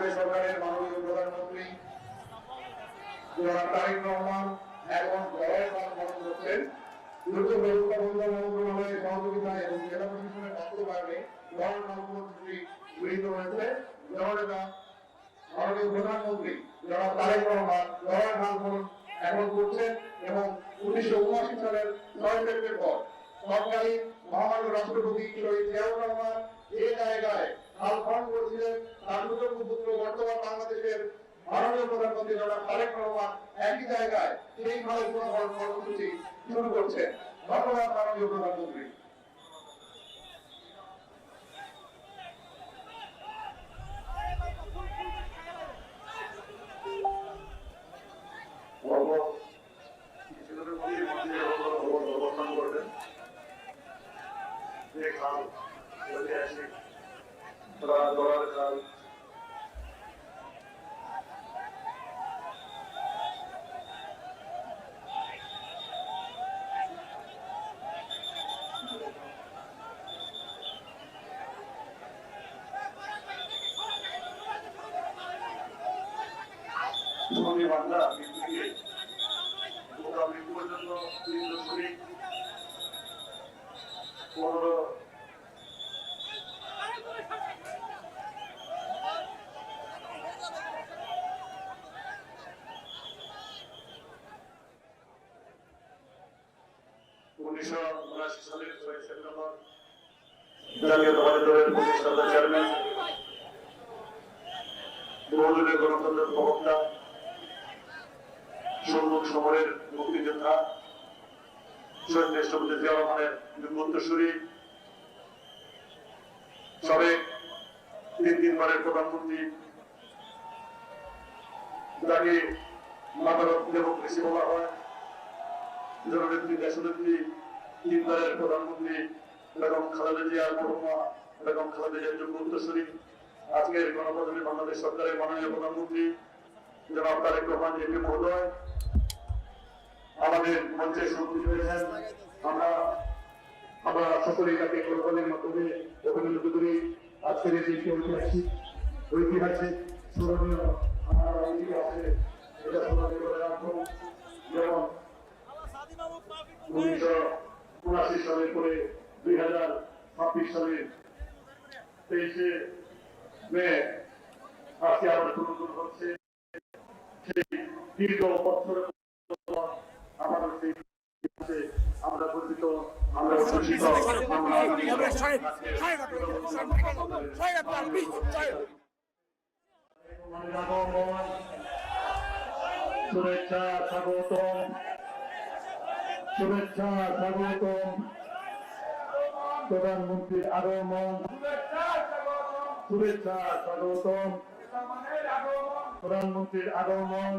বাংলাদেশ সরকারের মাননীয় প্রধানমন্ত্রী জনাব তারেক রহমান এখন লড়াই পালন করছেন। দুর্যোগ ব্যবস্থাপনা মন্ত্রণালয়ের সহযোগিতায় এবং জেলা প্রশাসনের বাস্তবায়নে লড়াই কর্মসূচি গৃহীত হয়েছে। জননেতা মাননীয় প্রধানমন্ত্রী জনাব তারেক রহমান লড়াই পালন এখন করছেন এবং 1979 সালের 6 সেপ্টেম্বর পর সরকারি মহামান্য রাষ্ট্রপতি শহীদ জিয়াউর রহমান এই জায়গায় হাল খনন করেছিলেন। তার সুযোগ্য পুত্র বর্তমান বাংলাদেশের মাননীয় প্রধানমন্ত্রী জনাব তারেক রহমান একই জায়গায় সেই খাল পুনর্গঠন কর্মসূচি শুরু করছেন। ধন্যবাদ মাননীয় প্রধানমন্ত্রী। বাংলা মৃত্যু পর্যন্ত 1979 সালের 6 সেপ্টেম্বর জাতীয়তাবাদী দলের প্রতিষ্ঠাতা চেয়ারম্যান, বহুদলীয় গণতন্ত্রের প্রবক্তা, সম্মুখ সমরের মুক্তিযোদ্ধা শহীদ রাষ্ট্রপতি জিয়াউর রহমানের যুগোত্তরসূরি, সাবেক 3 বারের প্রধানমন্ত্রী, যাকে মাদার অফ ডেমোক্রেসি বলা হয়, জননেত্রী দেশনেত্রী 3 বারের প্রধানমন্ত্রী বেগম খালেদা জিয়ার পরমা বেগম খালেদা জিয়ার যুগোত্তরসূরি, আজকের গণপ্রজাতন্ত্রী বাংলাদেশ সরকারের মাননীয় প্রধানমন্ত্রী জনাব তারেক রহমান জিপি মহোদয় আমাদের মঞ্চে উপস্থিত হয়েছেন। আমরা সকলেই তাকে কোরবানির মাধ্যমে অভিনন্দন করি। আজকের এই দিনটি ঐতিহাসিক স্মরণীয় আছে, এটা স্মরণীয় করে রাখবো। যেমন 1979 সালের পরে 2026 সালের 23শে মে আজকে আবার নতুন হচ্ছে। সেই দীর্ঘ বছর আমাদের সেই আমরা গর্বিত, আমরা উচ্ছ্বসিত। শুভেচ্ছা স্বাগতম, শুভেচ্ছা স্বাগতম, প্রধানমন্ত্রীর আগমন, শুভেচ্ছা স্বাগতম, প্রধানমন্ত্রীর আগমন।